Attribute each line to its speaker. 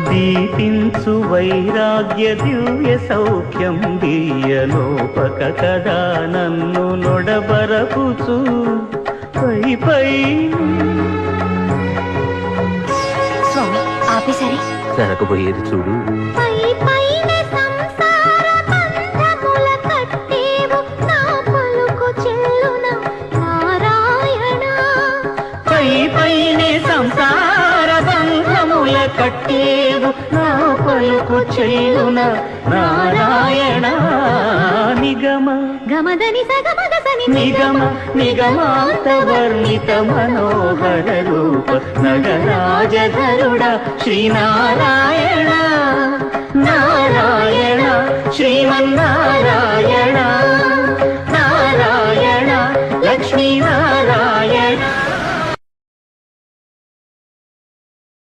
Speaker 1: దీపించు వైరాగ్య దివ్య సౌఖ్యం దీయలోపక కదా నన్ను నొడబరపుచు పై పై.
Speaker 2: స్వామి ఆపేసరి
Speaker 1: జరగబోయేది చూడు. కట్టేవు నా పలుకు చెల్లున నారాయణ. నిగమ
Speaker 2: గమదని సగమగసని
Speaker 1: నిగమ నిగమాంత వర్ణిత మనోహర రూప నగరాజధరుడ శ్రీనారాయణ. నారాయణ శ్రీమన్నారాయణ నారాయణ లక్ష్మీనారాయణ.